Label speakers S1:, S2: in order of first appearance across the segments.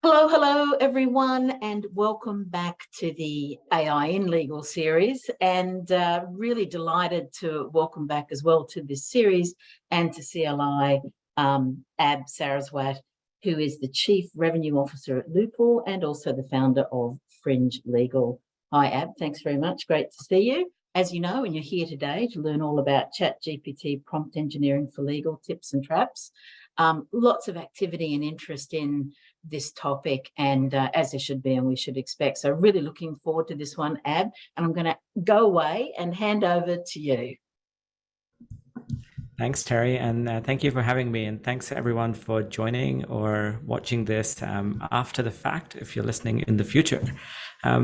S1: Hello, everyone, and welcome back to the AI in Legal series. And really delighted to welcome back as well to this series and to CLI Ab Saraswat, who is the Chief Revenue Officer at Loophole and also the founder of Fringe Legal. Hi, Ab, thanks very much. Great to see you. As you know, and you're here today to learn all about ChatGPT prompt engineering for legal tips and traps. Lots of activity and interest in this topic, and as there should be and we should expect. So really looking forward to this one, Ab, and I'm going to go away and hand over to you.
S2: Thanks, Terry, and thank you for having me, and thanks everyone for joining or watching this after the fact if you're listening in the future.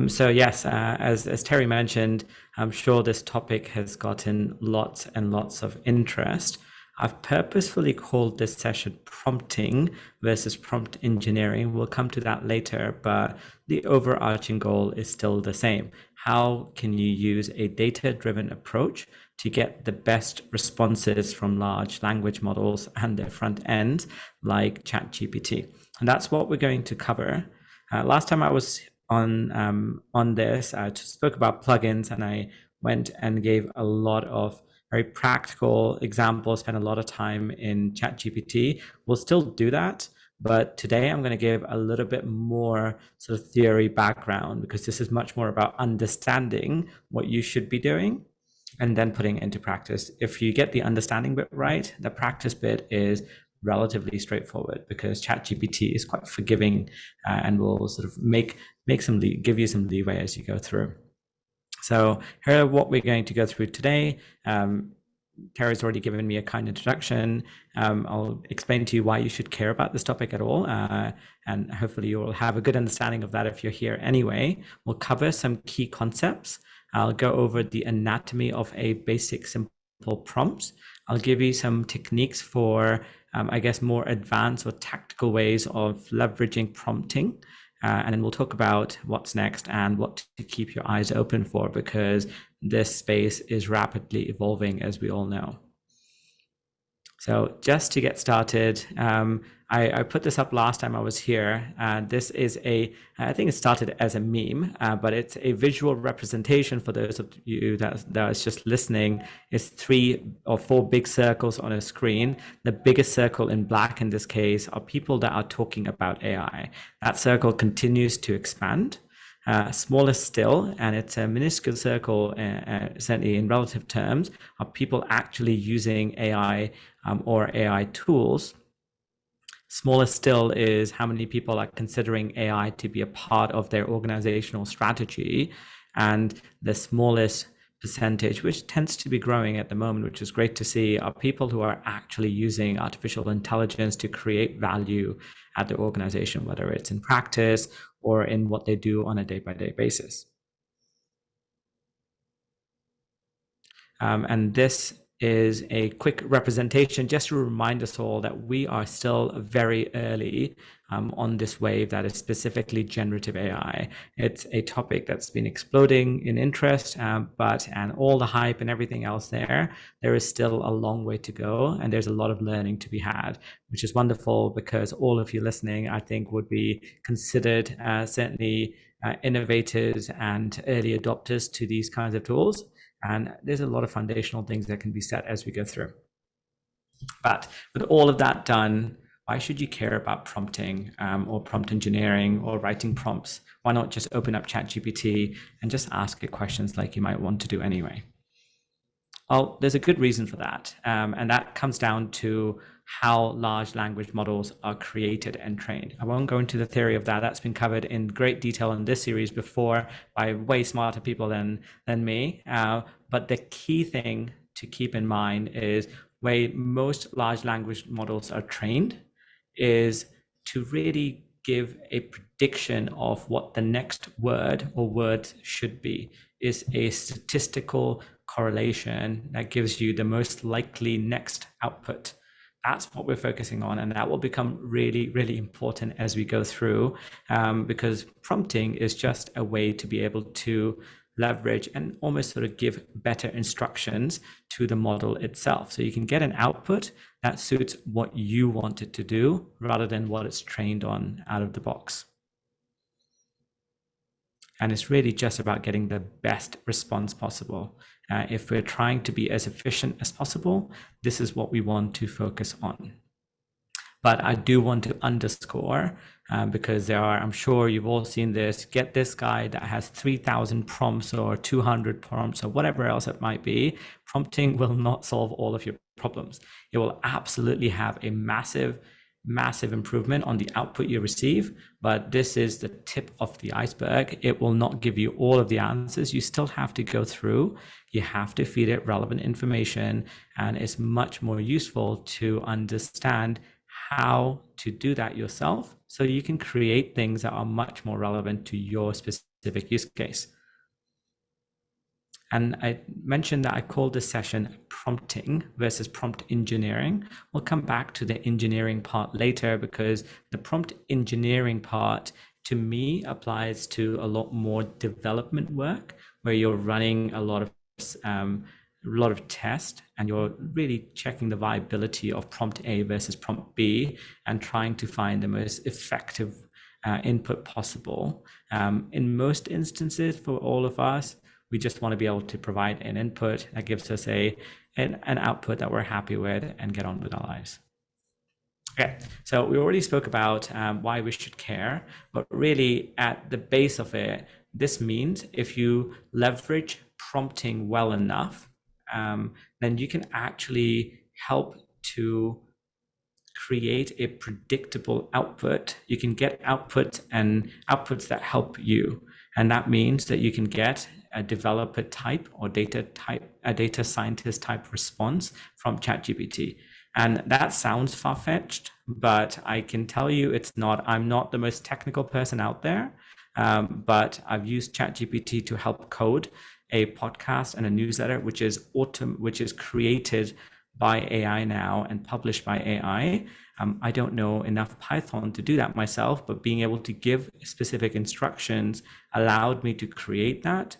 S2: So yes, as Terry mentioned, I'm sure this topic has gotten lots and lots of interest. I've purposefully called this session prompting versus prompt engineering. We'll come to that later, but the overarching goal is still the same. How can you use a data-driven approach to get the best responses from large language models and their front ends like ChatGPT? And that's what we're going to cover. Last time I was on this, I just spoke about plugins, and I went and gave a lot of very practical examples, spend a lot of time in ChatGPT. We'll still do that, but today I'm going to give a little bit more sort of theory background, because this is much more about understanding what you should be doing and then putting it into practice. If you get the understanding bit right, the practice bit is relatively straightforward, because ChatGPT is quite forgiving and will sort of give you some leeway as you go through. So here are what we're going to go through today. Terry's already given me a kind introduction. I'll explain to you why you should care about this topic at all. And hopefully you will have a good understanding of that if you're here anyway. We'll cover some key concepts. I'll go over the anatomy of a basic simple prompts. I'll give you some techniques for, I guess, more advanced or tactical ways of leveraging prompting. And then we'll talk about what's next and what to keep your eyes open for, because this space is rapidly evolving, as we all know. So just to get started, I put this up last time I was here. This is I think it started as a meme, but it's a visual representation for those of you that is just listening. It's 3 or 4 big circles on a screen. The biggest circle in black in this case are people that are talking about AI. That circle continues to expand. Smaller still, and it's a minuscule circle, certainly in relative terms, are people actually using AI or AI tools. Smaller still is how many people are considering AI to be a part of their organizational strategy. And the smallest percentage, which tends to be growing at the moment, which is great to see, are people who are actually using artificial intelligence to create value at the organization, whether it's in practice or in what they do on a day-by-day basis. And this is a quick representation just to remind us all that we are still very early on this wave that is specifically generative AI. It's a topic that's been exploding in interest, and all the hype and everything else there is still a long way to go, and there's a lot of learning to be had, which is wonderful, because all of you listening, I think, would be considered certainly innovators and early adopters to these kinds of tools. And there's a lot of foundational things that can be set as we go through. But with all of that done, why should you care about prompting or prompt engineering or writing prompts? Why not just open up ChatGPT and just ask it questions like you might want to do anyway? Well, there's a good reason for that. And that comes down to how large language models are created and trained. I won't go into the theory of that. That's been covered in great detail in this series before by way smarter people than me. But the key thing to keep in mind is way most large language models are trained is to really give a prediction of what the next word or words should be, is a statistical correlation that gives you the most likely next output. That's what we're focusing on, and that will become really, really important as we go through, because prompting is just a way to be able to leverage and almost sort of give better instructions to the model itself. So you can get an output that suits what you want it to do rather than what it's trained on out of the box. And it's really just about getting the best response possible. If we're trying to be as efficient as possible, this is what we want to focus on. But I do want to underscore, because I'm sure you've all seen this, get this guide that has 3,000 prompts or 200 prompts or whatever else it might be. Prompting will not solve all of your problems. It will absolutely have a massive improvement on the output you receive, but this is the tip of the iceberg. It will not give you all of the answers. You still have to go through, you have to feed it relevant information, and it's much more useful to understand how to do that yourself so you can create things that are much more relevant to your specific use case. And I mentioned that I called this session prompting versus prompt engineering. We'll come back to the engineering part later, because the prompt engineering part to me applies to a lot more development work where you're running a lot of tests and you're really checking the viability of prompt A versus prompt B and trying to find the most effective input possible. In most instances, for all of us, we just want to be able to provide an input that gives us an output that we're happy with and get on with our lives. Okay, so we already spoke about why we should care, but really at the base of it, this means if you leverage prompting well enough, then you can actually help to create a predictable output. You can get outputs that help you. And that means that you can get a developer type or a data scientist type response from ChatGPT. And that sounds far-fetched, but I can tell you it's not. I'm not the most technical person out there, but I've used ChatGPT to help code a podcast and a newsletter, which is created by AI now and published by AI. I don't know enough Python to do that myself, but being able to give specific instructions allowed me to create that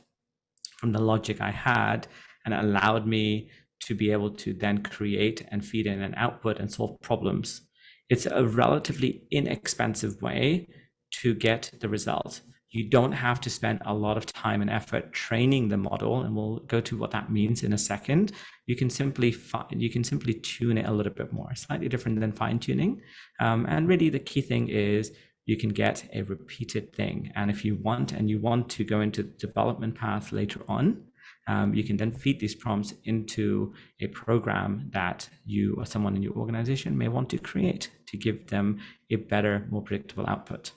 S2: from the logic I had, and allowed me to be able to then create and feed in an output and solve problems. It's a relatively inexpensive way to get the result. You don't have to spend a lot of time and effort training the model, and we'll go to what that means in a second. You can simply tune it a little bit more, slightly different than fine tuning. And really the key thing is you can get a repeated thing. And if you want to go into the development path later on, you can then feed these prompts into a program that you or someone in your organization may want to create to give them a better, more predictable output.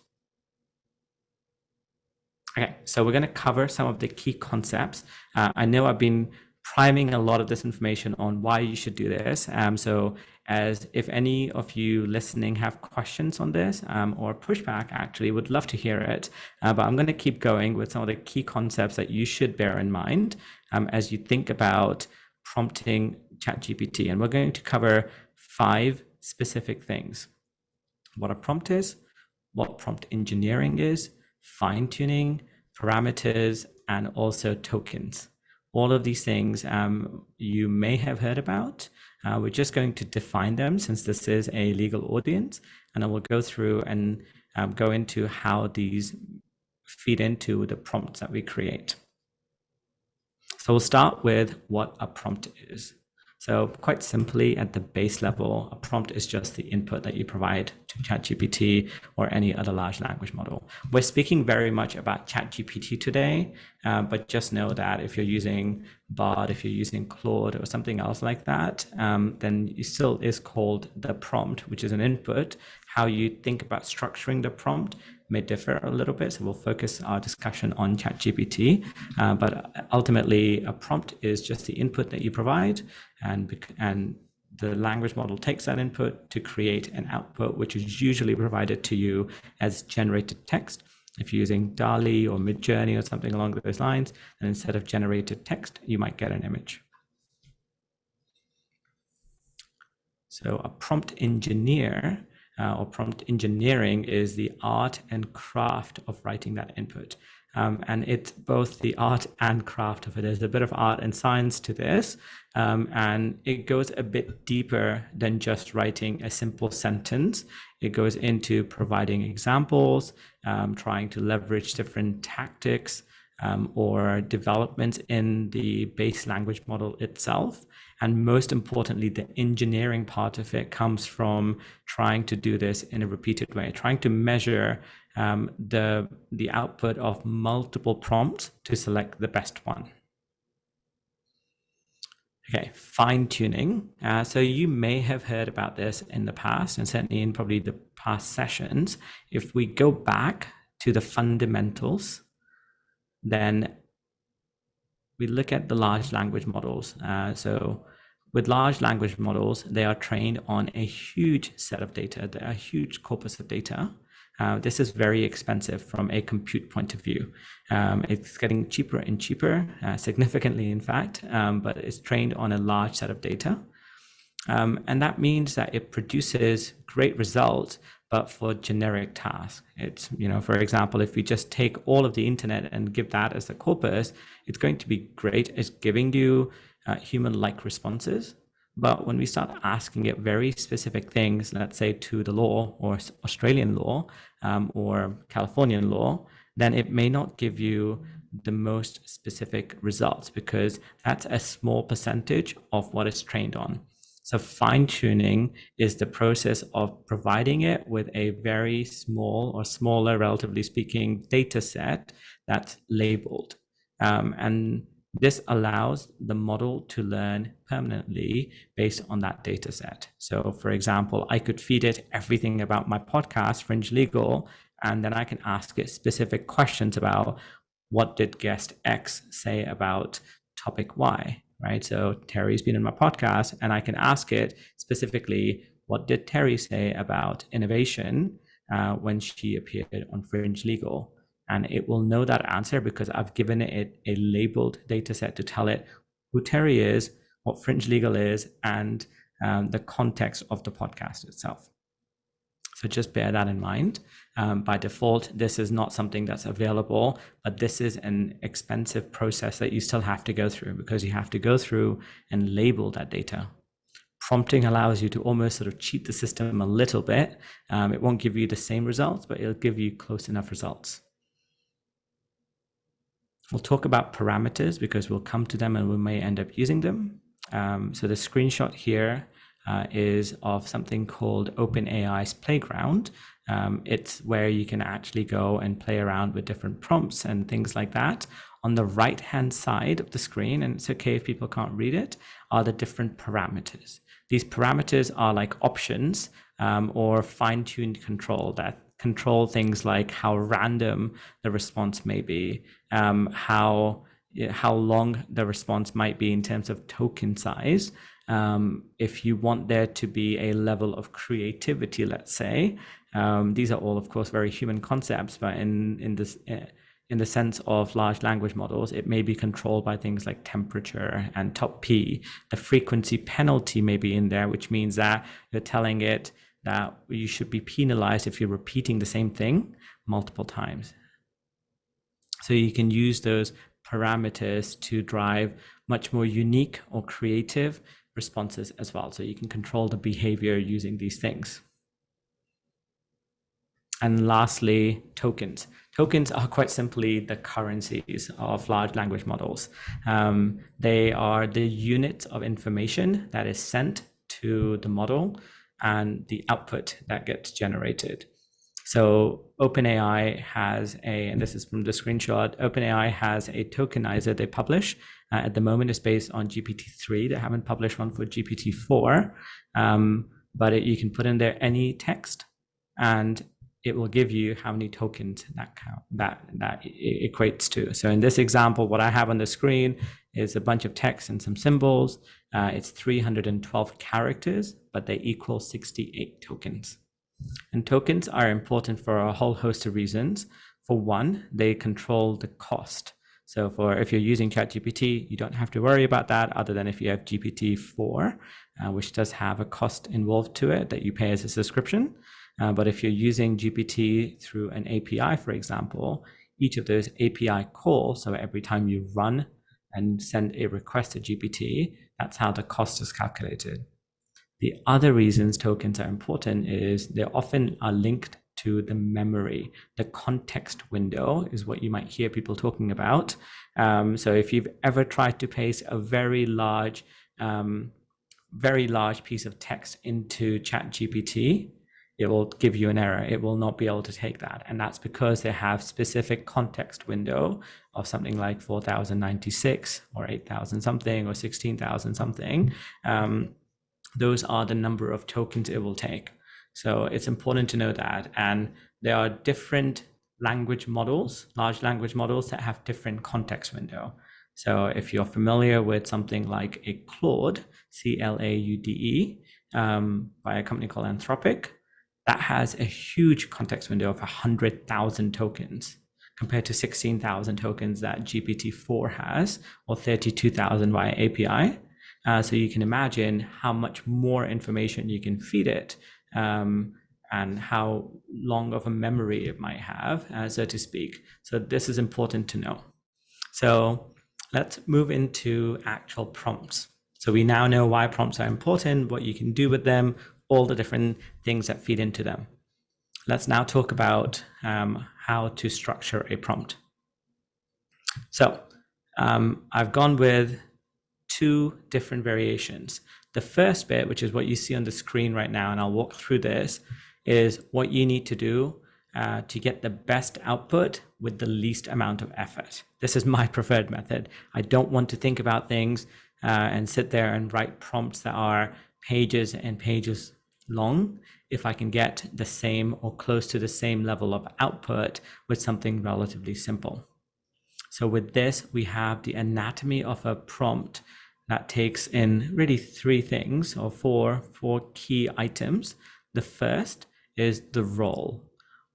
S2: Okay, so we're going to cover some of the key concepts. I know I've been priming a lot of this information on why you should do this. So as if any of you listening have questions on this or pushback, actually would love to hear it. But I'm going to keep going with some of the key concepts that you should bear in mind as you think about prompting ChatGPT. And we're going to cover 5 specific things: what a prompt is, what prompt engineering is, fine-tuning, parameters, and also tokens. All of these things you may have heard about. We're just going to define them since this is a legal audience, and then we'll go through and go into how these feed into the prompts that we create. So we'll start with what a prompt is. So quite simply, at the base level, a prompt is just the input that you provide to ChatGPT or any other large language model. We're speaking very much about ChatGPT today, but just know that if you're using Bard, if you're using Claude or something else like that, then it still is called the prompt, which is an input. How you think about structuring the prompt may differ a little bit, so we'll focus our discussion on ChatGPT. But ultimately, a prompt is just the input that you provide, and the language model takes that input to create an output, which is usually provided to you as generated text. If you're using DALL-E or Midjourney or something along those lines, and instead of generated text, you might get an image. So a prompt engineer or prompt engineering is the art and craft of writing that input. And it's both the art and craft of it. There's a bit of art and science to this, and it goes a bit deeper than just writing a simple sentence. It goes into providing examples, trying to leverage different tactics or developments in the base language model itself. And most importantly, the engineering part of it comes from trying to do this in a repeated way, trying to measure the output of multiple prompts to select the best one. Okay, fine tuning. So you may have heard about this in the past, and certainly in probably the past sessions. If we go back to the fundamentals, then we look at the large language models. So with large language models, they are trained on a huge set of data, a huge corpus of data. This is very expensive from a compute point of view. It's getting cheaper and cheaper, significantly in fact, but it's trained on a large set of data. And that means that it produces great results, but for generic tasks. It's, for example, if we just take all of the internet and give that as a corpus, it's going to be great at giving you human-like responses. But when we start asking it very specific things, let's say to the law or Australian law or Californian law, then it may not give you the most specific results because that's a small percentage of what it's trained on. So fine-tuning is the process of providing it with a very small or smaller, relatively speaking, data set that's labeled. And this allows the model to learn permanently based on that data set. So for example, I could feed it everything about my podcast, Fringe Legal, and then I can ask it specific questions about what did guest X say about topic Y, right? So Terry's been in my podcast, and I can ask it specifically, what did Terry say about innovation when she appeared on Fringe Legal? And it will know that answer because I've given it a labeled data set to tell it who Terry is, what Fringe Legal is, and the context of the podcast itself. So just bear that in mind. By default, this is not something that's available, but this is an expensive process that you still have to go through because you have to go through and label that data. Prompting allows you to almost sort of cheat the system a little bit. It won't give you the same results, but it'll give you close enough results. We'll talk about parameters because we'll come to them and we may end up using them. So the screenshot here is of something called OpenAI's Playground. It's where you can actually go and play around with different prompts and things like that. On the right-hand side of the screen, and it's okay if people can't read it, are the different parameters. These parameters are like options or fine-tuned control that control things like how random the response may be, how long the response might be in terms of token size. If you want there to be a level of creativity, let's say, these are all, of course, very human concepts, but in the sense of large language models, it may be controlled by things like temperature and top P. The frequency penalty may be in there, which means that you're telling it that you should be penalized if you're repeating the same thing multiple times. So you can use those parameters to drive much more unique or creative responses as well. So you can control the behavior using these things. And lastly, tokens. Tokens are quite simply the currencies of large language models. They are the unit of information that is sent to the model and the output that gets generated. So OpenAI has and this is from the screenshot, OpenAI has a tokenizer they publish. At the moment, it's based on GPT-3. They haven't published one for GPT-4, but you can put in there any text, and it will give you how many tokens that equates to. So in this example, what I have on the screen is a bunch of text and some symbols. It's 312 characters, but they equal 68 tokens. And tokens are important for a whole host of reasons. For one, they control the cost. So if you're using ChatGPT, you don't have to worry about that other than if you have GPT-4, which does have a cost involved to it that you pay as a subscription. But if you're using GPT through an API, for example, each of those API calls, so every time you run and send a request to GPT, that's how the cost is calculated. The other reasons tokens are important is they often are linked to the memory. The context window is what you might hear people talking about. So if you've ever tried to paste a very large piece of text into ChatGPT, it will give you an error. It will not be able to take that. And that's because they have specific context window of something like 4096 or 8000 something or 16,000 something. Those are the number of tokens it will take. So it's important to know that. And there are different language models, large language models that have different context window. So if you're familiar with something like a Claude, Claude, by a company called Anthropic, that has a huge context window of 100,000 tokens compared to 16,000 tokens that GPT-4 has, or 32,000 via API. So you can imagine how much more information you can feed it, and how long of a memory it might have, so to speak. So this is important to know. So let's move into actual prompts. So we now know why prompts are important, what you can do with them, all the different things that feed into them. Let's now talk about how to structure a prompt. So I've gone with two different variations. The first bit, which is what you see on the screen right now, and I'll walk through this, is what you need to do to get the best output with the least amount of effort. This is my preferred method. I don't want to think about things and sit there and write prompts that are pages and pages long if I can get the same or close to the same level of output with something relatively simple. So with this, we have the anatomy of a prompt that takes in really three things, or four key items. The first is the role.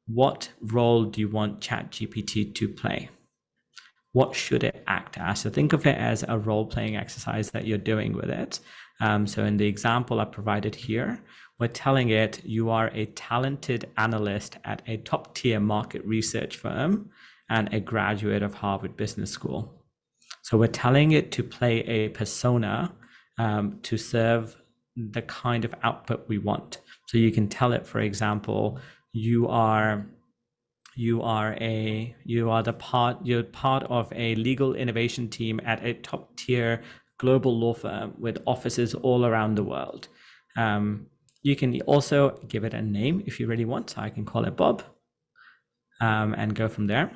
S2: What role do you want ChatGPT to play? What should it act as? So think of it as a role-playing exercise that you're doing with it. So in the example I provided here, we're telling it you are a talented analyst at a top-tier market research firm and a graduate of Harvard Business School. So we're telling it to play a persona to serve the kind of output we want. So you can tell it, for example, you're part of a legal innovation team at a top tier global law firm with offices all around the world. You can also give it a name if you really want. So I can call it Bob, and go from there.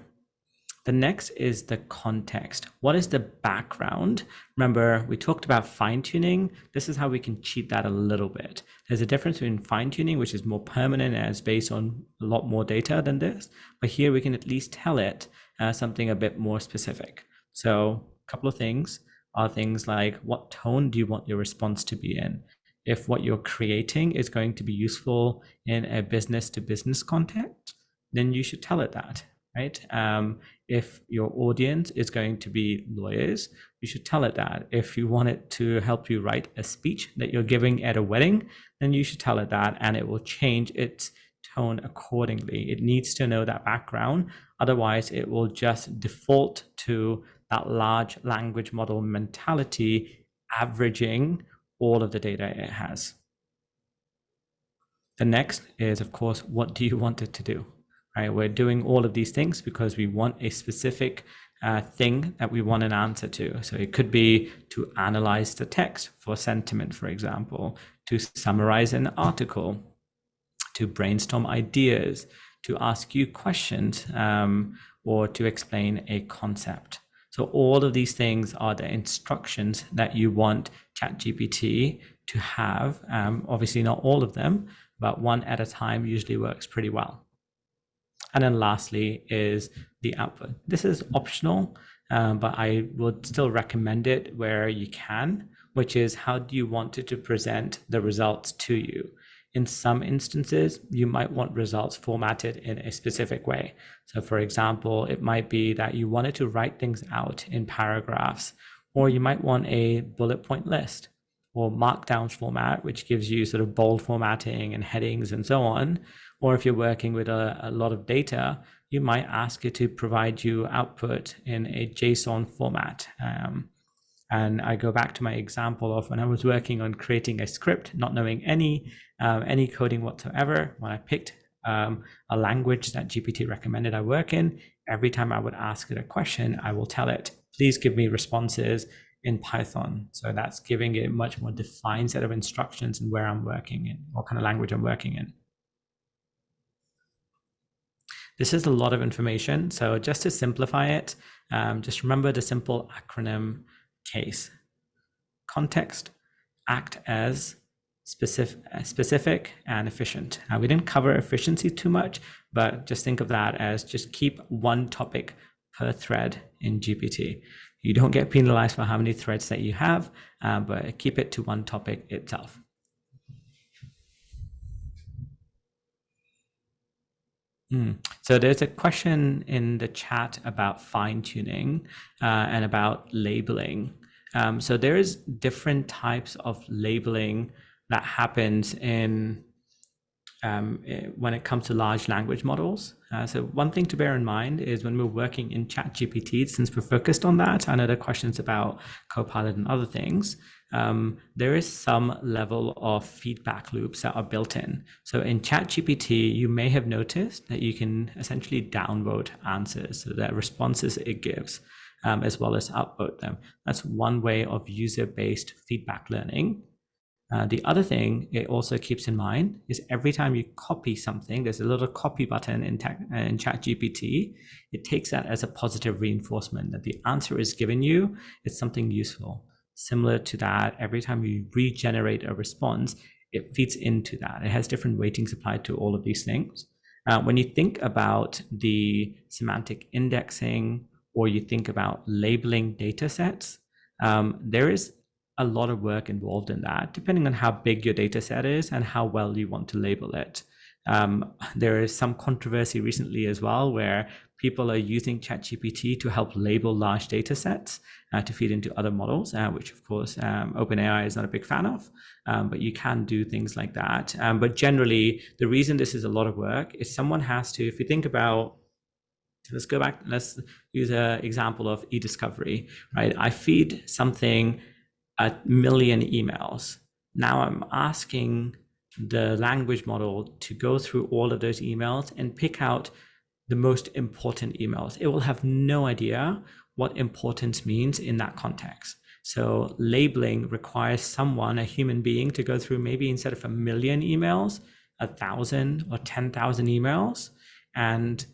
S2: The next is the context. What is the background? Remember, we talked about fine-tuning. This is how we can cheat that a little bit. There's a difference between fine-tuning, which is more permanent and is based on a lot more data than this. But here we can at least tell it something a bit more specific. So a couple of things are things like, what tone do you want your response to be in? If what you're creating is going to be useful in a business-to-business context, then you should tell it that. Right? If your audience is going to be lawyers, you should tell it that. If you want it to help you write a speech that you're giving at a wedding, then you should tell it that, and it will change its tone accordingly. It needs to know that background. Otherwise, it will just default to that large language model mentality, averaging all of the data it has. The next is, of course, what do you want it to do? Right? We're doing all of these things because we want a specific thing that we want an answer to. So it could be to analyze the text for sentiment, for example, to summarize an article, to brainstorm ideas, to ask you questions, or to explain a concept. So all of these things are the instructions that you want ChatGPT to have. Obviously not all of them, but one at a time usually works pretty well. And then lastly is the output. This is optional, but I would still recommend it where you can, which is how do you want it to present the results to you? In some instances, you might want results formatted in a specific way. So for example, it might be that you wanted to write things out in paragraphs, or you might want a bullet point list or markdown format, which gives you sort of bold formatting and headings and so on. Or if you're working with a lot of data, you might ask it to provide you output in a JSON format. And I go back to my example of when I was working on creating a script, not knowing any coding whatsoever. When I picked a language that GPT recommended I work in, every time I would ask it a question, I will tell it, please give me responses in Python. So that's giving it a much more defined set of instructions and where I'm working in, what kind of language I'm working in. This is a lot of information. So just to simplify it, just remember the simple acronym CASE. Context, act as, specific and efficient. Now, we didn't cover efficiency too much, but just think of that as just keep one topic per thread in GPT. You don't get penalized for how many threads that you have, but keep it to one topic itself. So there's a question in the chat about fine-tuning and about labeling. So there is different types of labeling that happens in when it comes to large language models. So one thing to bear in mind is when we're working in ChatGPT, since we're focused on that, I know there are questions about Copilot and other things, there is some level of feedback loops that are built in. So in ChatGPT, you may have noticed that you can essentially downvote answers, so that responses it gives, as well as upvote them. That's one way of user-based feedback learning. The other thing it also keeps in mind is every time you copy something, there's a little copy button in ChatGPT. It takes that as a positive reinforcement that the answer is given you, it's something useful. Similar to that, every time you regenerate a response, it feeds into that. It has different weightings applied to all of these things. When you think about the semantic indexing, or you think about labeling data sets, there is a lot of work involved in that, depending on how big your data set is and how well you want to label it. There is some controversy recently as well, where people are using ChatGPT to help label large data sets to feed into other models, which of course OpenAI is not a big fan of, but you can do things like that. But generally, the reason this is a lot of work is someone has to, if you think about, let's go back, let's use an example of e-discovery, right? I feed something 1 million emails. Now I'm asking the language model to go through all of those emails and pick out the most important emails. It will have no idea what importance means in that context. So labeling requires someone, a human being, to go through maybe instead of 1 million emails, 1,000 or 10,000 emails, and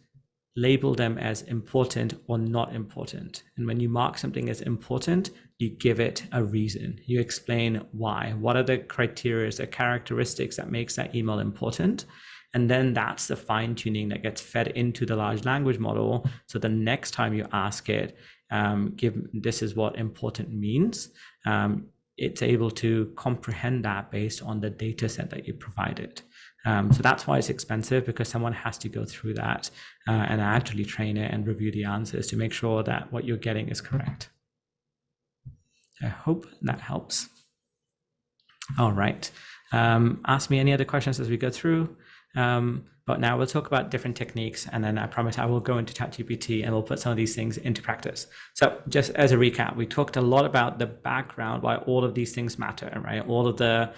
S2: label them as important or not important. And when you mark something as important, you give it a reason. You explain why. What are the criteria, the characteristics that makes that email important? And then that's the fine-tuning that gets fed into the large language model. So the next time you ask it, this is what important means, it's able to comprehend that based on the data set that you provided. So that's why it's expensive, because someone has to go through that and actually train it and review the answers to make sure that what you're getting is correct. I hope that helps. All right. Ask me any other questions as we go through. But now we'll talk about different techniques, and then I promise I will go into ChatGPT and we'll put some of these things into practice. So just as a recap, we talked a lot about the background, why all of these things matter, right? All of the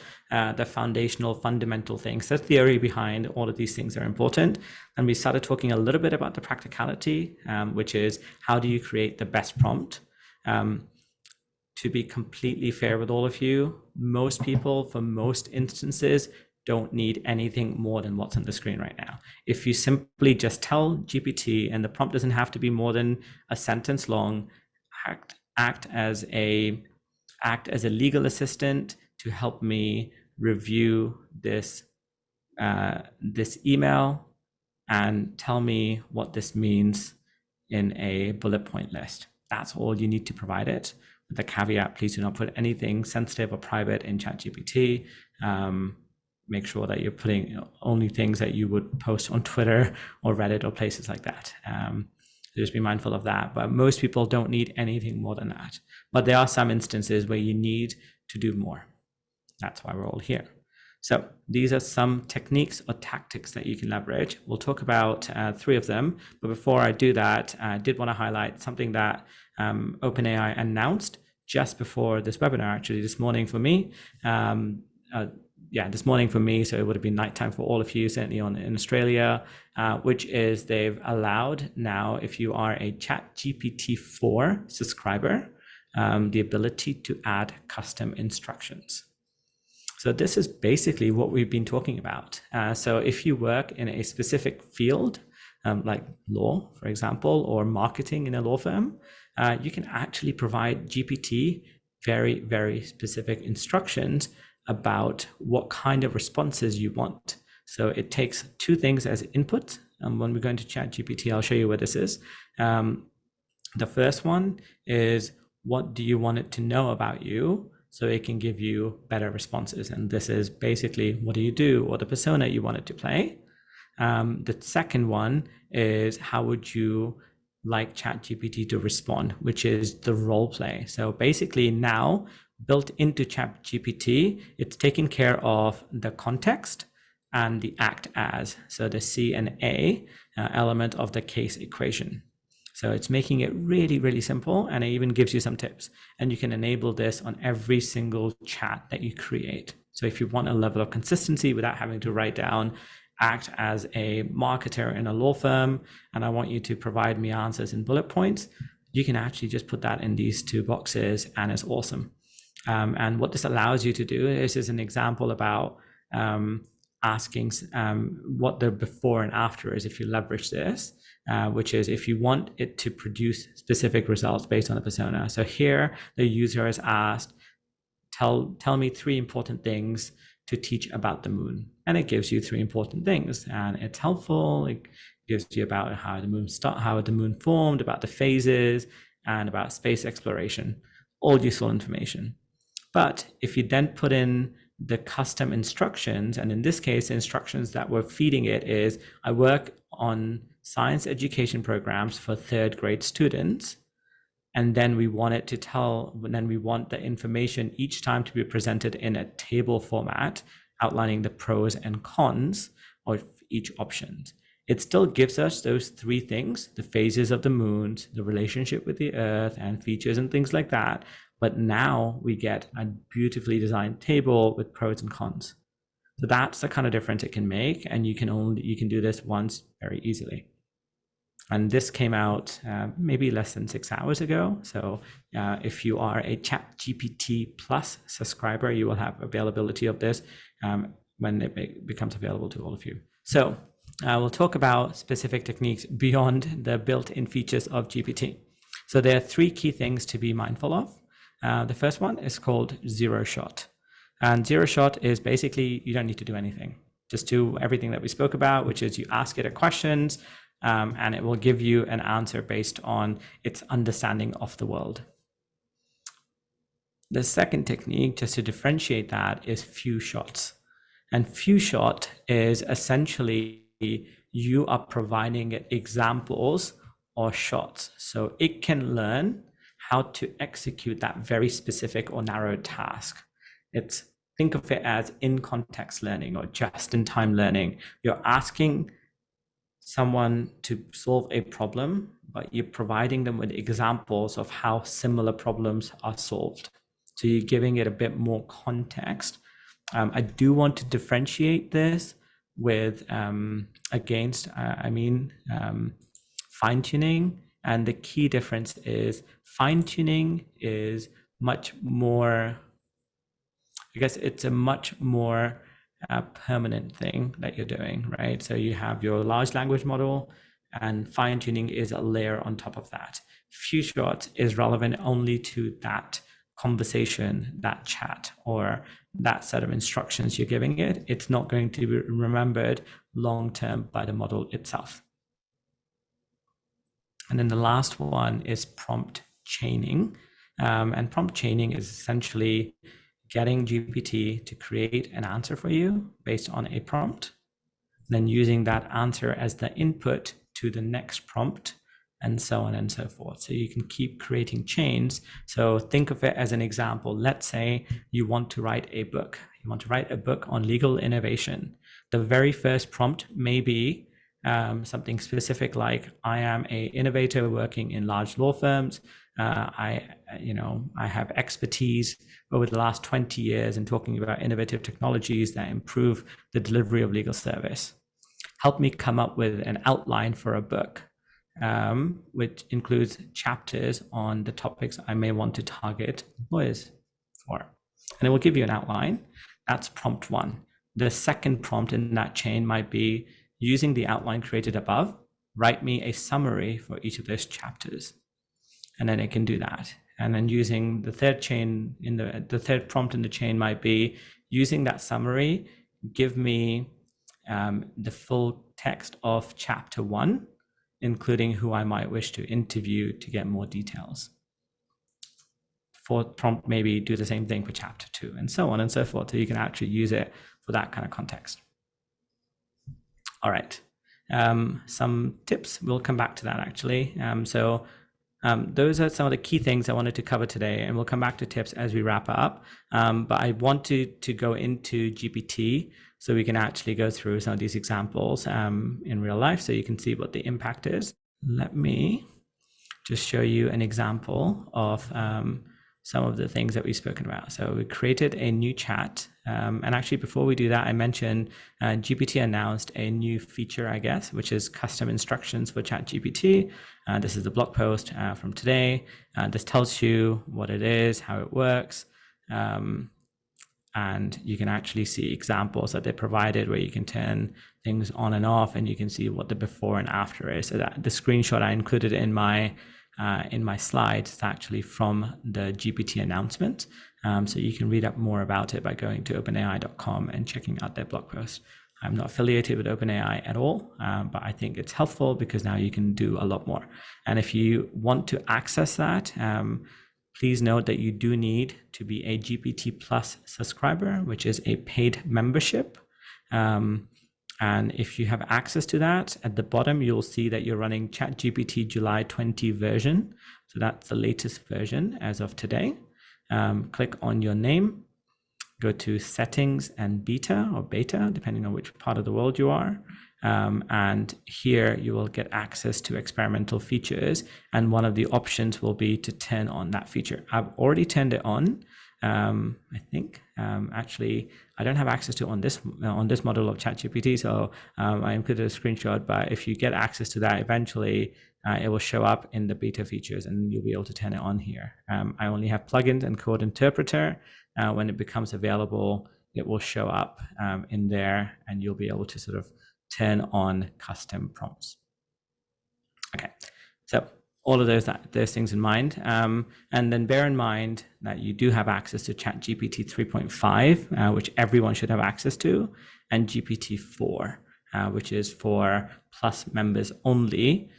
S2: foundational, fundamental things, the theory behind all of these things are important. And we started talking a little bit about the practicality, which is how do you create the best prompt? To be completely fair with all of you, most people, for most instances, don't need anything more than what's on the screen right now. If you simply just tell GPT, and the prompt doesn't have to be more than a sentence long, act as a legal assistant to help me review this email and tell me what this means in a bullet point list. That's all you need to provide it. With the caveat, please do not put anything sensitive or private in ChatGPT. Make sure that you're putting only things that you would post on Twitter or Reddit or places like that. Just be mindful of that. But most people don't need anything more than that. But there are some instances where you need to do more. That's why we're all here. So these are some techniques or tactics that you can leverage. We'll talk about 3 of them. But before I do that, I did want to highlight something that OpenAI announced just before this webinar, actually this morning for me. This morning for me, so it would have been nighttime for all of you, certainly in Australia, which is they've allowed now, if you are a ChatGPT 4 subscriber, the ability to add custom instructions. So this is basically what we've been talking about. So if you work in a specific field, like law, for example, or marketing in a law firm, you can actually provide GPT very, very specific instructions about what kind of responses you want. So it takes 2 things as input. When we go into ChatGPT, I'll show you where this is. The first one is, what do you want it to know about you? So it can give you better responses. And this is basically, what do you do, or the persona you want it to play. The second one is, how would you like ChatGPT to respond, which is the role play. So basically now, built into ChatGPT, it's taking care of the context and the act as, so the C and A element of the case equation. So it's making it really, really simple, and it even gives you some tips. And you can enable this on every single chat that you create. So if you want a level of consistency without having to write down, act as a marketer in a law firm, and I want you to provide me answers in bullet points, you can actually just put that in these 2 boxes, and it's awesome. And what this allows you to do is an example about asking what the before and after is if you leverage this, which is if you want it to produce specific results based on a persona. So here the user is asked, tell me 3 important things to teach about the moon. And it gives you 3 important things, and it's helpful. It gives you about how the moon formed, about the phases, and about space exploration, all useful information. But if you then put in the custom instructions, and in this case, the instructions that we're feeding it is, I work on science education programs for 3rd grade students. And then we want the information each time to be presented in a table format, outlining the pros and cons of each option. It still gives us those 3 things, the phases of the moon, the relationship with the Earth, and features and things like that. But now we get a beautifully designed table with pros and cons. So that's the kind of difference it can make, and you can do this once very easily. And this came out maybe less than 6 hours ago. So if you are a ChatGPT Plus subscriber, you will have availability of this when it becomes available to all of you. So we'll talk about specific techniques beyond the built-in features of GPT. So there are 3 key things to be mindful of. The first one is called zero shot. And zero shot is basically, you don't need to do anything. Just do everything that we spoke about, which is you ask it a questions, and it will give you an answer based on its understanding of the world. The second technique, just to differentiate that, is few shots. And few shot is essentially you are providing it examples or shots. So it can learn how to execute that very specific or narrow task. Think of it as in-context learning or just-in-time learning. You're asking someone to solve a problem, but you're providing them with examples of how similar problems are solved. So you're giving it a bit more context. I do want to differentiate this with fine-tuning. And the key difference is fine-tuning is much more, I guess it's a much more permanent thing that you're doing, right? So you have your large language model, and fine-tuning is a layer on top of that. Few shots is relevant only to that conversation, that chat, or that set of instructions you're giving it. It's not going to be remembered long-term by the model itself. And then the last one is prompt chaining. And prompt chaining is essentially getting GPT to create an answer for you based on a prompt, then using that answer as the input to the next prompt and so on and so forth. So you can keep creating chains. So think of it as an example. Let's say you want to write a book. You want to write a book on legal innovation. The very first prompt may be something specific like, I am an innovator working in large law firms. I have expertise over the last 20 years in talking about innovative technologies that improve the delivery of legal service. Help me come up with an outline for a book, which includes chapters on the topics I may want to target lawyers for. And it will give you an outline. That's prompt 1. The second prompt in that chain might be, using the outline created above, write me a summary for each of those chapters. And then it can do that. And then using the third chain the third prompt in the chain might be, using that summary, give me the full text of chapter 1, including who I might wish to interview to get more details. Fourth prompt, maybe do the same thing for chapter 2, and so on and so forth. So you can actually use it for that kind of context. All right. Some tips. We'll come back to that actually. Those are some of the key things I wanted to cover today, and we'll come back to tips as we wrap up. But I wanted to go into GPT so we can actually go through some of these examples in real life so you can see what the impact is. Let me just show you an example of some of the things that we've spoken about. So we created a new chat. And actually, before we do that, I mentioned GPT announced a new feature, I guess, which is custom instructions for ChatGPT. This is the blog post from today. This tells you what it is, how it works. And you can actually see examples that they provided where you can turn things on and off, and you can see what the before and after is. So that the screenshot I included in my slides is actually from the GPT announcement. So you can read up more about it by going to openai.com and checking out their blog post. I'm not affiliated with OpenAI at all, but I think it's helpful because now you can do a lot more. And if you want to access that, please note that you do need to be a GPT Plus subscriber, which is a paid membership. And if you have access to that, at the bottom, you'll see that you're running ChatGPT July 20 version. So that's the latest version as of today. Click on your name, go to settings and beta or beta, depending on which part of the world you are. And here you will get access to experimental features. And one of the options will be to turn on that feature. I've already turned it on. I think actually I don't have access to it on this model of ChatGPT, so I included a screenshot. But if you get access to that, eventually it will show up in the beta features, and you'll be able to turn it on here. I only have plugins and code interpreter. When it becomes available, it will show up in there, and you'll be able to sort of turn on custom prompts. Okay, so all of those things in mind, and then bear in mind that you do have access to ChatGPT 3.5, which everyone should have access to, and GPT-4, which is for Plus members only.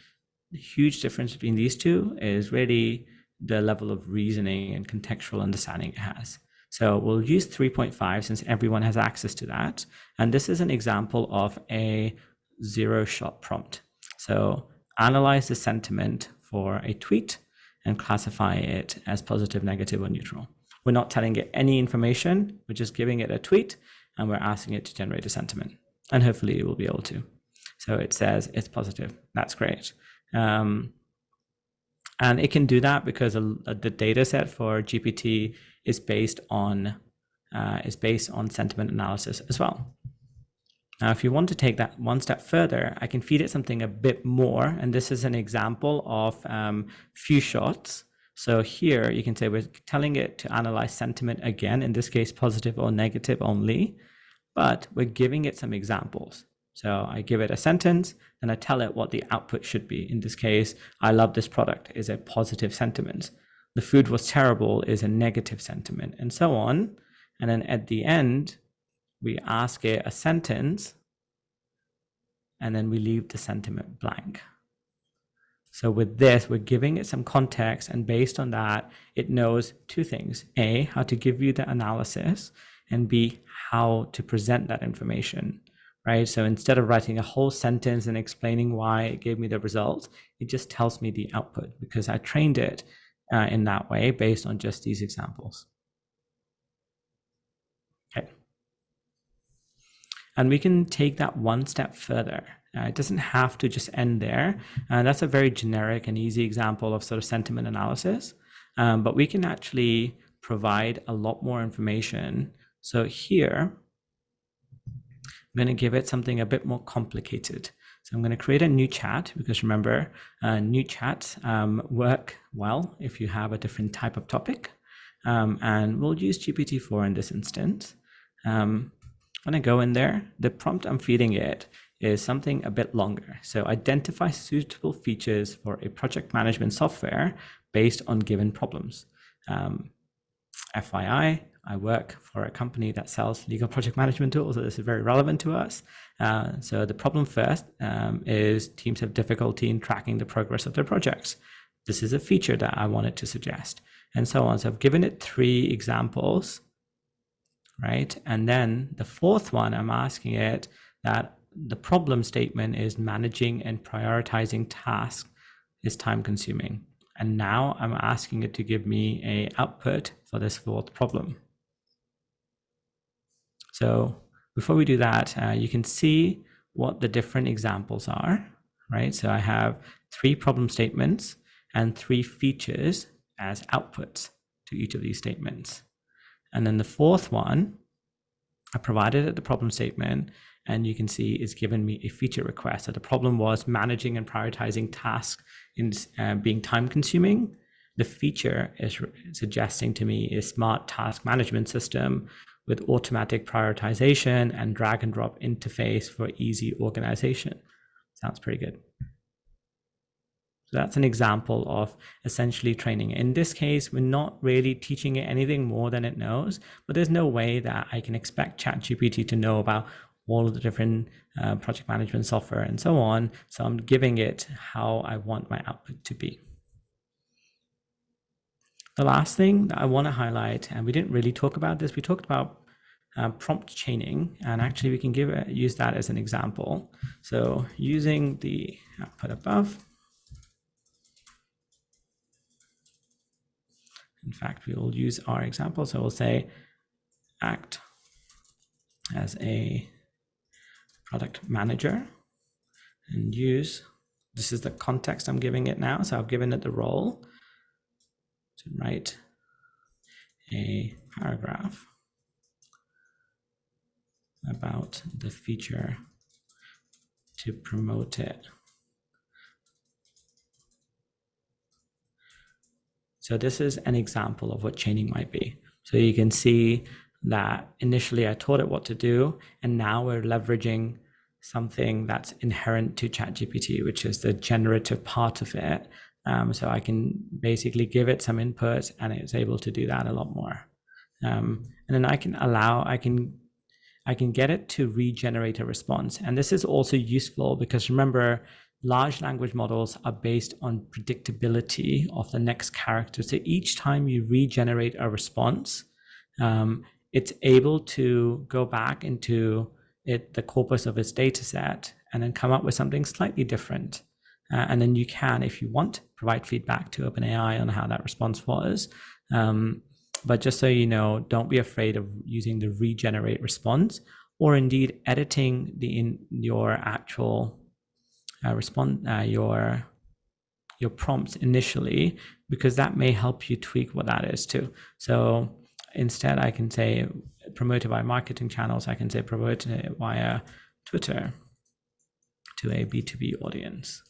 S2: The huge difference between these two is really the level of reasoning and contextual understanding it has. So we'll use 3.5 since everyone has access to that. And this is an example of a zero-shot prompt. So analyze the sentiment for a tweet and classify it as positive, negative, or neutral. We're not telling it any information. We're just giving it a tweet, and we're asking it to generate a sentiment. And hopefully it will be able to. So it says it's positive. That's great. And it can do that because the data set for GPT is based on sentiment analysis as well. Now, if you want to take that one step further, I can feed it something a bit more. And this is an example of few shots. So here you can say we're telling it to analyze sentiment again, in this case, positive or negative only, but we're giving it some examples. So I give it a sentence and I tell it what the output should be. In this case, I love this product is a positive sentiment. The food was terrible is a negative sentiment, and so on. And then at the end, we ask it a sentence, and then we leave the sentiment blank. So with this, we're giving it some context, and based on that, it knows two things. A, how to give you the analysis, and B, how to present that information, right? So instead of writing a whole sentence and explaining why it gave me the results, it just tells me the output because I trained it in that way based on just these examples. Okay. And we can take that one step further. It doesn't have to just end there. That's a very generic and easy example of sort of sentiment analysis. But we can actually provide a lot more information. So here, I'm going to give it something a bit more complicated. So I'm going to create a new chat because remember, new chats work well if you have a different type of topic. And we'll use GPT-4 in this instance. When I go in there, the prompt I'm feeding it is something a bit longer. So identify suitable features for a project management software based on given problems. FYI, I work for a company that sells legal project management tools, so this is very relevant to us. So the problem first is teams have difficulty in tracking the progress of their projects. This is a feature that I wanted to suggest, and so on. So I've given it 3 examples, right? And then the 4th one, I'm asking it that the problem statement is managing and prioritizing tasks is time consuming. And now I'm asking it to give me an output for this 4th problem. So before we do that, you can see what the different examples are, right? So I have 3 problem statements and 3 features as outputs to each of these statements. And then the 4th one, I provided it the problem statement, and you can see it's given me a feature request. So the problem was managing and prioritizing tasks in being time consuming. The feature is suggesting to me a smart task management system with automatic prioritization and drag and drop interface for easy organization. Sounds pretty good. So that's an example of essentially training. In this case, we're not really teaching it anything more than it knows, but there's no way that I can expect ChatGPT to know about all of the different project management software and so on. So I'm giving it how I want my output to be. The last thing that I want to highlight, and we didn't really talk about this, we talked about prompt chaining, and actually we can use that as an example. So using the output above, in fact, we will use our example. So we'll say act as a product manager and use, this is the context I'm giving it now. So I've given it the role to write a paragraph about the feature to promote it. So this is an example of what chaining might be. So you can see that initially I taught it what to do, and now we're leveraging something that's inherent to ChatGPT, which is the generative part of it. So I can basically give it some input and it's able to do that a lot more. And then I can get it to regenerate a response. And this is also useful because remember, large language models are based on predictability of the next character. So each time you regenerate a response, it's able to go back into the corpus of its data set and then come up with something slightly different. And then you can, if you want, provide feedback to OpenAI on how that response was. But just so you know, don't be afraid of using the regenerate response or indeed editing your actual your prompts initially, because that may help you tweak what that is too. So instead I can say promote it by marketing channels. I can say promote it via Twitter to a B2B audience.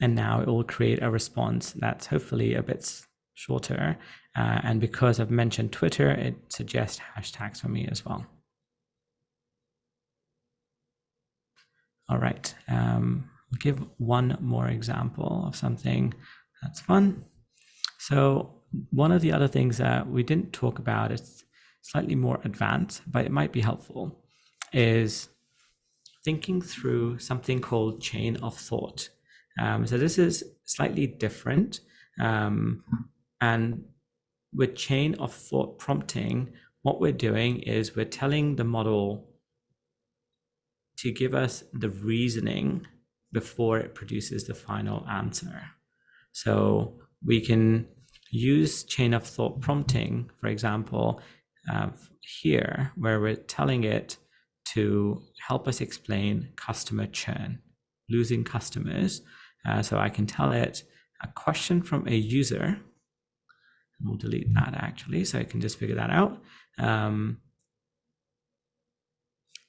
S2: And now it will create a response that's hopefully a bit shorter. And because I've mentioned Twitter, it suggests hashtags for me as well. All right, we'll give one more example of something that's fun. So one of the other things that we didn't talk about, is slightly more advanced, but it might be helpful, is thinking through something called chain of thought. So this is slightly different. And with chain of thought prompting, what we're doing is we're telling the model to give us the reasoning before it produces the final answer. So we can use chain of thought prompting, for example, here, where we're telling it to help us explain customer churn, losing customers. So I can tell it a question from a user. We'll delete that actually, so I can just figure that out.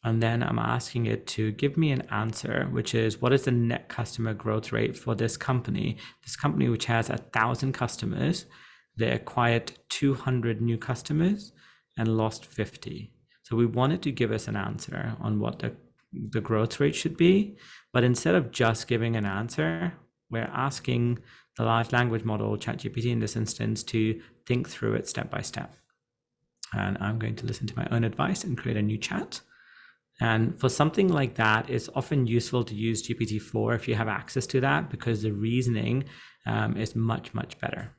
S2: And then I'm asking it to give me an answer, which is, what is the net customer growth rate for this company? This company, which has 1,000 customers, they acquired 200 new customers and lost 50. So we wanted to give us an answer on what the growth rate should be. But instead of just giving an answer, we're asking the large language model, ChatGPT in this instance, to think through it step by step. And I'm going to listen to my own advice and create a new chat. And for something like that, it's often useful to use GPT-4 if you have access to that, because the reasoning is much, much better.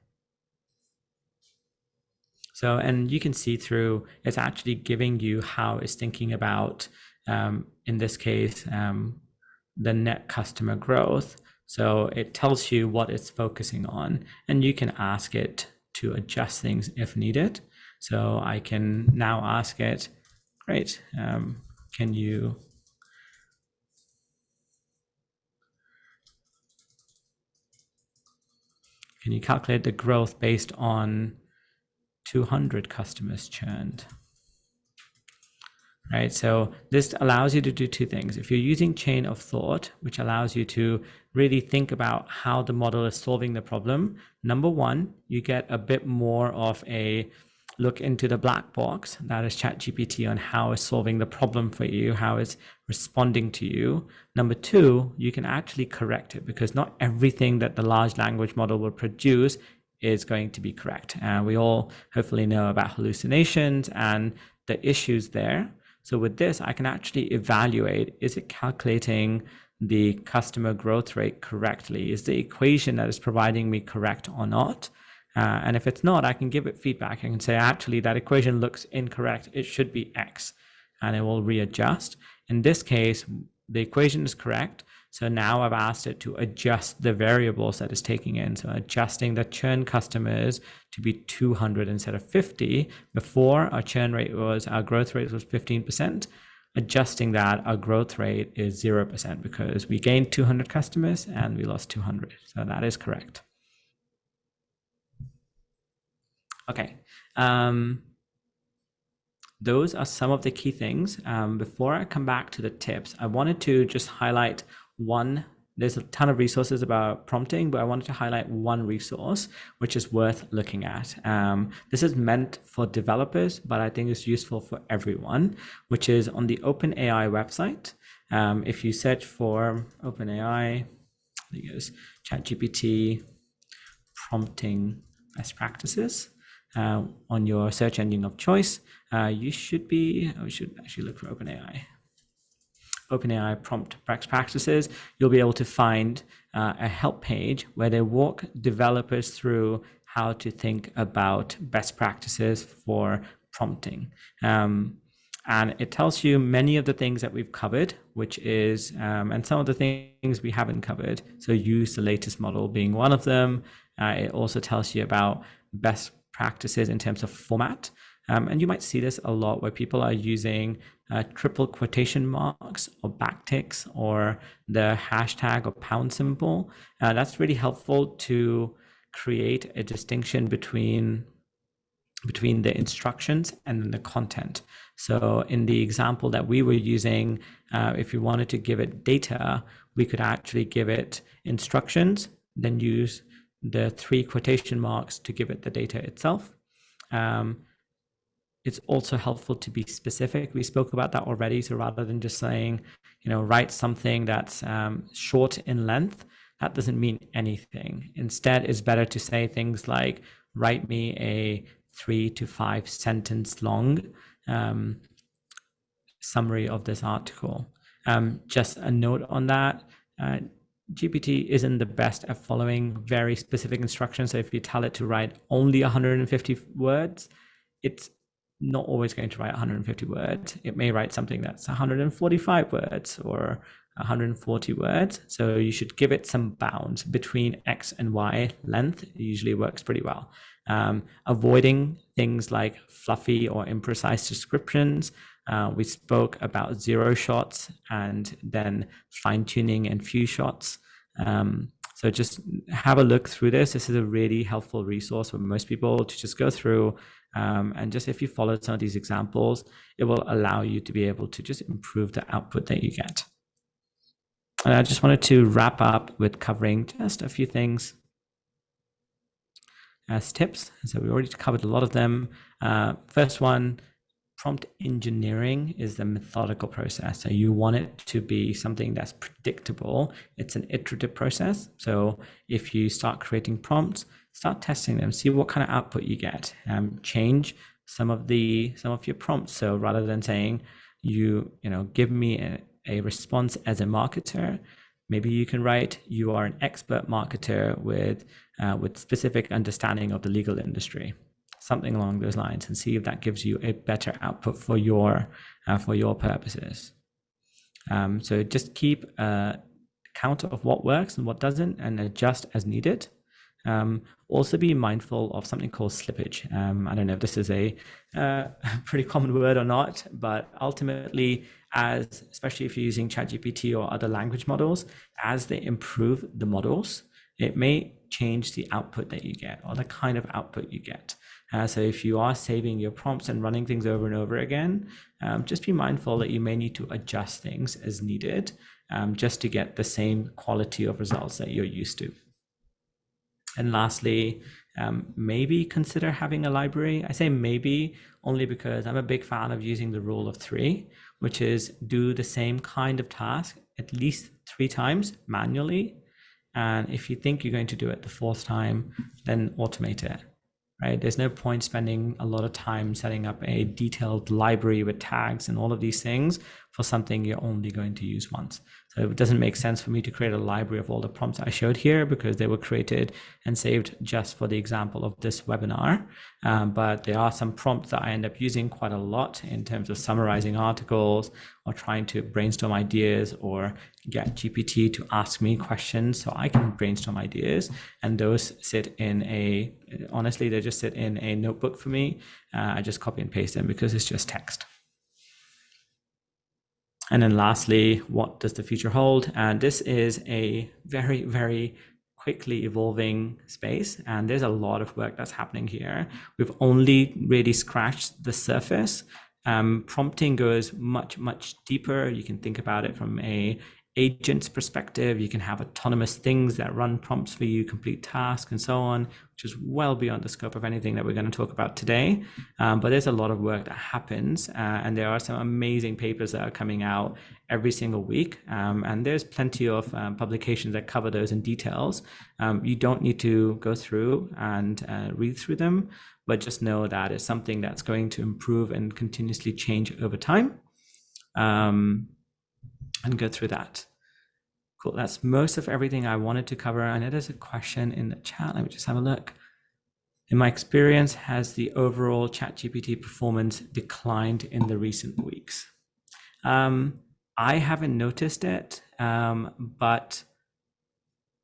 S2: So, and you can see through, it's actually giving you how it's thinking about, in this case, the net customer growth. So it tells you what it's focusing on, and you can ask it to adjust things if needed. So I can now ask it, great, can you calculate the growth based on 200 customers churned? Right, so this allows you to do two things. If you're using chain of thought, which allows you to really think about how the model is solving the problem, number one, you get a bit more of a look into the black box, that is ChatGPT, on how it's solving the problem for you, how it's responding to you. Number two, you can actually correct it, because not everything that the large language model will produce is going to be correct. We all hopefully know about hallucinations and the issues there. So with this, I can actually evaluate, is it calculating the customer growth rate correctly? Is the equation that is providing me correct or not? And if it's not, I can give it feedback. I can say, actually, that equation looks incorrect. It should be X, and it will readjust. In this case, the equation is correct. So now I've asked it to adjust the variables that it's taking in. So adjusting the churn customers to be 200 instead of 50. Before, our churn rate was, our growth rate was 15%. Adjusting that, our growth rate is 0%, because we gained 200 customers and we lost 200. So that is correct. Okay. Those are some of the key things. Before I come back to the tips, I wanted to just highlight one. There's a ton of resources about prompting, but I wanted to highlight one resource which is worth looking at. This is meant for developers, but I think it's useful for everyone, which is on the OpenAI website. If you search for OpenAI, there goes ChatGPT prompting best practices on your search engine of choice, we should actually look for OpenAI. OpenAI prompt best practices. You'll be able to find a help page where they walk developers through how to think about best practices for prompting. And it tells you many of the things that we've covered, which is, and some of the things we haven't covered. So use the latest model being one of them. It also tells you about best practices in terms of format. And you might see this a lot where people are using triple quotation marks or backticks or the hashtag or pound symbol. That's really helpful to create a distinction between the instructions and the content. So in the example that we were using, if you wanted to give it data, we could actually give it instructions, then use the 3 quotation marks to give it the data itself. It's also helpful to be specific. We spoke about that already. So rather than just saying, write something that's short in length, that doesn't mean anything. Instead, it's better to say things like, write me a 3 to 5 sentence long summary of this article. Just a note on that. GPT isn't the best at following very specific instructions. So if you tell it to write only 150 words, it's not always going to write 150 words. It may write something that's 145 words or 140 words. So you should give it some bounds between X and Y length. It usually works pretty well. Avoiding things like fluffy or imprecise descriptions. We spoke about 0 shots and then fine tuning and few shots. So just have a look through this. This is a really helpful resource for most people to just go through. And just if you follow some of these examples, it will allow you to be able to just improve the output that you get. And I just wanted to wrap up with covering just a few things as tips. So we already covered a lot of them. First one, prompt engineering is the methodical process. So you want it to be something that's predictable. It's an iterative process. So if you start creating prompts, start testing them, see what kind of output you get. Change some of your prompts. So rather than saying give me a response as a marketer, maybe you can write, you are an expert marketer with specific understanding of the legal industry, something along those lines, and see if that gives you a better output for your purposes. So just keep a count of what works and what doesn't, and adjust as needed. Also be mindful of something called slippage. I don't know if this is a pretty common word or not, but ultimately, especially if you're using ChatGPT or other language models, as they improve the models, it may change the output that you get or the kind of output you get. So if you are saving your prompts and running things over and over again, just be mindful that you may need to adjust things as needed, just to get the same quality of results that you're used to. And lastly, maybe consider having a library. I say maybe only because I'm a big fan of using the rule of 3, which is do the same kind of task at least 3 times manually. And if you think you're going to do it the 4th time, then automate it. Right? There's no point spending a lot of time setting up a detailed library with tags and all of these things for something you're only going to use once. So it doesn't make sense for me to create a library of all the prompts I showed here, because they were created and saved just for the example of this webinar. But there are some prompts that I end up using quite a lot in terms of summarizing articles or trying to brainstorm ideas or get GPT to ask me questions so I can brainstorm ideas. And those sit in honestly, they just sit in a notebook for me. I just copy and paste them because it's just text. And then lastly, what does the future hold? And this is a very, very quickly evolving space, and there's a lot of work that's happening here. We've only really scratched the surface. Prompting goes much, much deeper. You can think about it from a agent's perspective. You can have autonomous things that run prompts for you, complete tasks, and so on, which is well beyond the scope of anything that we're going to talk about today. But there's a lot of work that happens, and there are some amazing papers that are coming out every single week. And there's plenty of publications that cover those in details. You don't need to go through and read through them, but just know that it's something that's going to improve and continuously change over time. And go through that. Cool, that's most of everything I wanted to cover. I know there's a question in the chat. Let me just have a look. In my experience, has the overall ChatGPT performance declined in the recent weeks? I haven't noticed it, but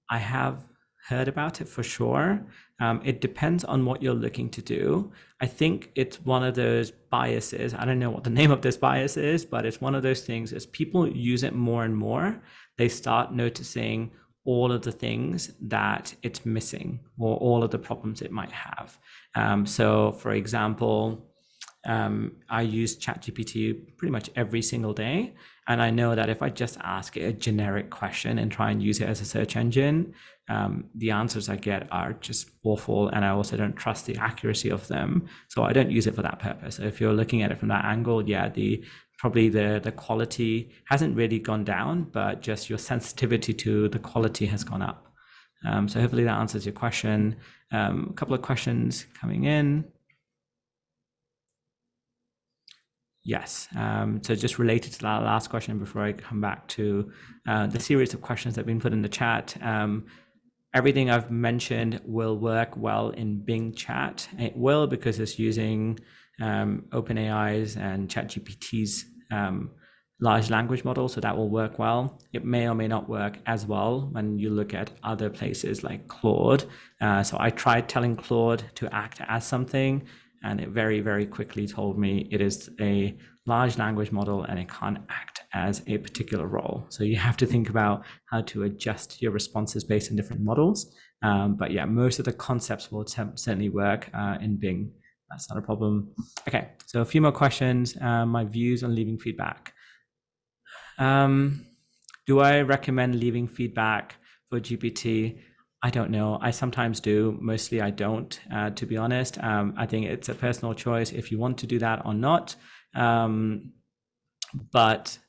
S2: I have heard about it for sure. It depends on what you're looking to do. I think it's one of those biases. I don't know what the name of this bias is, but it's one of those things. As people use it more and more, they start noticing all of the things that it's missing or all of the problems it might have. So for example, I use ChatGPT pretty much every single day. And I know that if I just ask it a generic question and try and use it as a search engine, the answers I get are just awful. And I also don't trust the accuracy of them. So I don't use it for that purpose. So if you're looking at it from that angle, yeah, probably the quality hasn't really gone down, but just your sensitivity to the quality has gone up. So hopefully that answers your question. A couple of questions coming in. Yes, so just related to that last question before I come back to the series of questions that have been put in the chat. Everything I've mentioned will work well in Bing Chat. It will because it's using OpenAI's and ChatGPT's large language model, so that will work well. It may or may not work as well when you look at other places like Claude. So I tried telling Claude to act as something, and it very, very quickly told me it is a large language model and it can't act as a particular role. So you have to think about how to adjust your responses based on different models. But yeah, most of the concepts will certainly work in Bing. That's not a problem. Okay, so a few more questions. My views on leaving feedback. Do I recommend leaving feedback for GPT? I don't know. I sometimes do. Mostly I don't, to be honest. I think it's a personal choice if you want to do that or not. But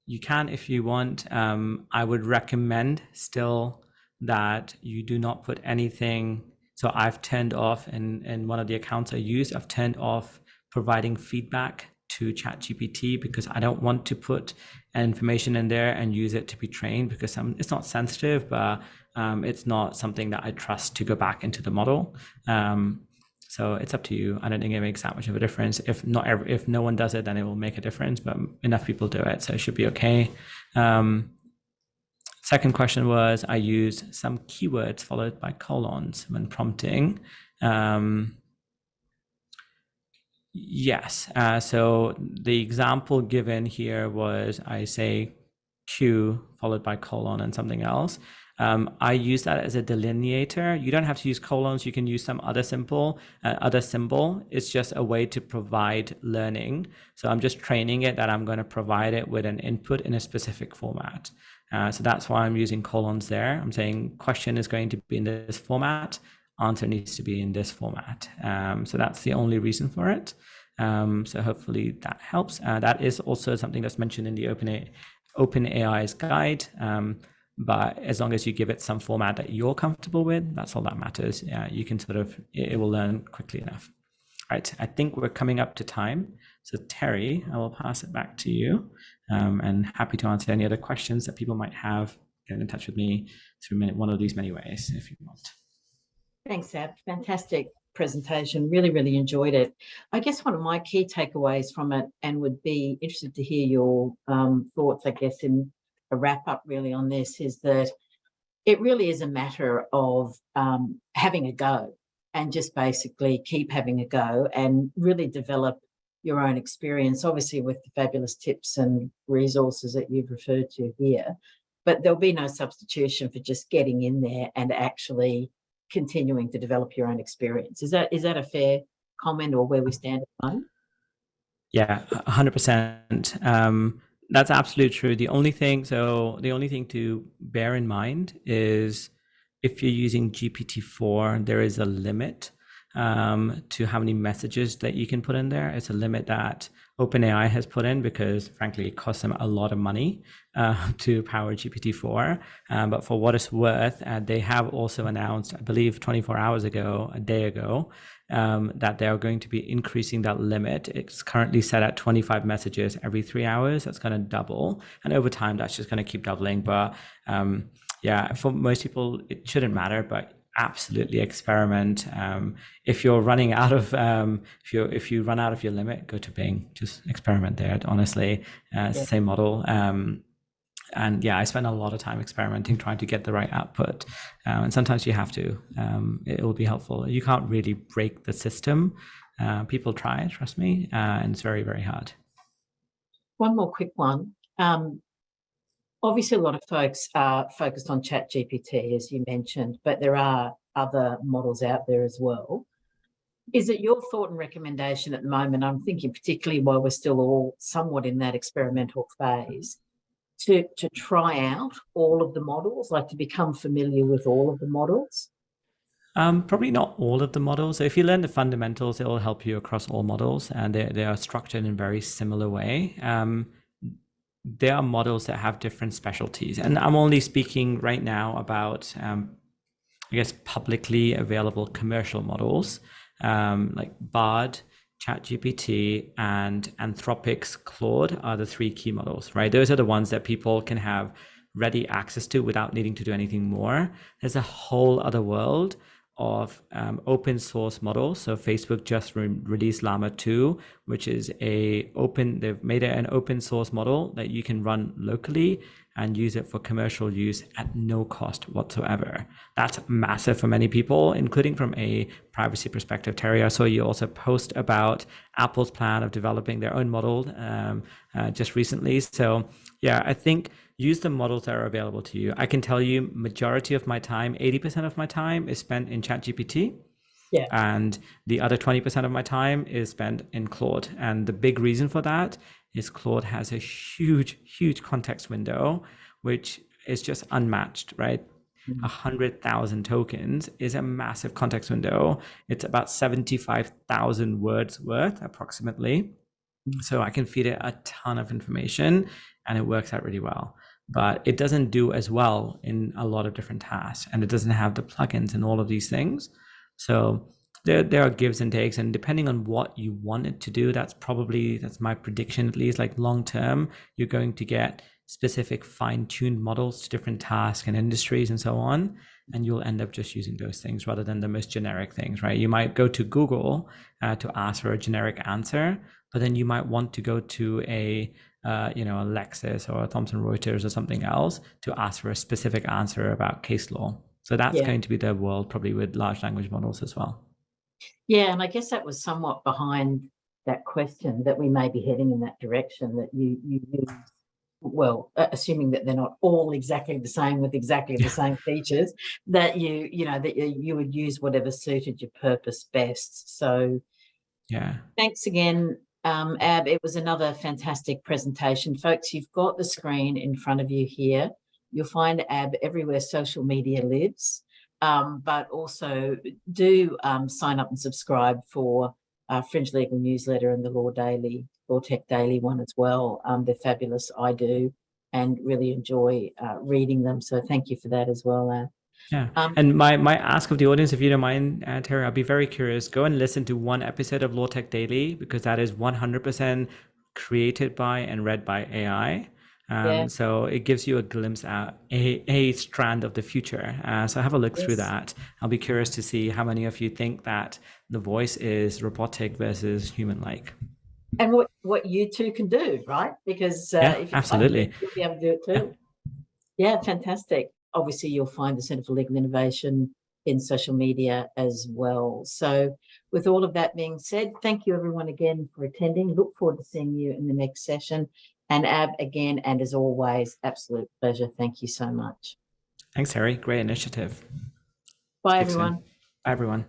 S2: you can if you want. I would recommend still that you do not put anything. So I've turned off, in one of the accounts I use, I've turned off providing feedback to ChatGPT because I don't want to put information in there and use it to be trained, because it's not sensitive, but it's not something that I trust to go back into the model. So it's up to you. I don't think it makes that much of a difference. If no one does it, then it will make a difference, but enough people do it, so it should be okay. Second question was, I use some keywords followed by colons when prompting. Yes. So the example given here was I say Q followed by colon and something else. I use that as a delineator. You don't have to use colons. You can use some other symbol. It's just a way to provide learning. So I'm just training it that I'm going to provide it with an input in a specific format. So that's why I'm using colons there. I'm saying question is going to be in this format. Answer needs to be in this format. So that's the only reason for it. So hopefully that helps. That is also something that's mentioned in the OpenAI's guide. But as long as you give it some format that you're comfortable with, that's all that matters. You can it will learn quickly enough. All right, I think we're coming up to time. So Terry, I will pass it back to you, and happy to answer any other questions that people might have. Get in touch with me through one of these many ways if you want.
S1: Thanks, Ab. Fantastic presentation. Really, really enjoyed it. I guess one of my key takeaways from it, and would be interested to hear your thoughts, I guess, in a wrap up really on this, is that it really is a matter of having a go, and just basically keep having a go and really develop your own experience, obviously with the fabulous tips and resources that you've referred to here. But there'll be no substitution for just getting in there and actually continuing to develop your own experience. Is that a fair comment, or where we stand at the moment?
S2: Yeah, 100%. That's absolutely true. The only thing to bear in mind is if you're using GPT-4, there is a limit to how many messages that you can put in there. It's a limit that OpenAI has put in because, frankly, it costs them a lot of money to power GPT-4. But for what it's worth, they have also announced, I believe 24 hours ago, a day ago, that they are going to be increasing that limit. It's currently set at 25 messages every 3 hours. That's going to double. And over time, that's just going to keep doubling. But yeah, for most people, it shouldn't matter, but absolutely experiment. If you're running out of, if you run out of your limit, go to Bing, just experiment there. Honestly, it's the same model. And yeah, I spend a lot of time experimenting, trying to get the right output. And sometimes you have to, it will be helpful. You can't really break the system. People try, trust me, and it's very, very hard.
S1: One more quick one. Obviously, a lot of folks are focused on ChatGPT, as you mentioned, but there are other models out there as well. Is it your thought and recommendation at the moment, I'm thinking particularly while we're still all somewhat in that experimental phase, to try out all of the models, like to become familiar with all of the models?
S2: Probably not all of the models. So if you learn the fundamentals, it will help you across all models, and they are structured in a very similar way. There are models that have different specialties, and I'm only speaking right now about, I guess, publicly available commercial models, like Bard, ChatGPT, and Anthropic's Claude are the 3 key models, right? Those are the ones that people can have ready access to without needing to do anything more. There's a whole other world of open source models. So Facebook just released Llama 2, which is they've made it an open source model that you can run locally and use it for commercial use at no cost whatsoever. That's massive for many people, including from a privacy perspective. Terry, I saw you also post about Apple's plan of developing their own model just recently. So yeah, I think use the models that are available to you. I can tell you majority of my time, 80% of my time is spent in ChatGPT.
S1: Yeah.
S2: And the other 20% of my time is spent in Claude. And the big reason for that is Claude has a huge context window, which is just unmatched, right? 100,000 tokens is a massive context window. It's about 75,000 words worth approximately. So I can feed it a ton of information and it works out really well. But it doesn't do as well in a lot of different tasks, and it doesn't have the plugins and all of these things. So there are gives and takes, and depending on what you want it to do, that's my prediction, at least, like long term, you're going to get specific fine-tuned models to different tasks and industries and so on, and you'll end up just using those things rather than the most generic things, right? You might go to Google to ask for a generic answer, but then you might want to go to a Lexis or a Thomson Reuters or something else to ask for a specific answer about case law. So that's going to be the world probably with large language models as well.
S1: Yeah, and I guess that was somewhat behind that question, that we may be heading in that direction, that you use, well, assuming that they're not all exactly the same with exactly the same features, that you would use whatever suited your purpose best. So
S2: yeah,
S1: thanks again, Ab. It was another fantastic presentation. Folks, you've got the screen in front of you here. You'll find Ab everywhere social media lives, but also do sign up and subscribe for Fringe Legal Newsletter and the Law Tech Daily one as well. They're fabulous. I do, and really enjoy reading them. So thank you for that as well, Ab.
S2: Yeah. And my ask of the audience, if you don't mind, Terry, I'll be very curious. Go and listen to one episode of Law Tech Daily, because that is 100% created by and read by AI. So it gives you a glimpse at a strand of the future. So have a look through that. I'll be curious to see how many of you think that the voice is robotic versus human-like.
S1: And what you two can do, right? Because if you
S2: absolutely,
S1: like it, you'll be able to do it too. Yeah, fantastic. Obviously, you'll find the Centre for Legal Innovation in social media as well. So with all of that being said, thank you everyone again for attending. Look forward to seeing you in the next session. And Ab, again, and as always, absolute pleasure. Thank you so much.
S2: Thanks, Harry. Great initiative.
S1: Bye, everyone.
S2: Bye, everyone.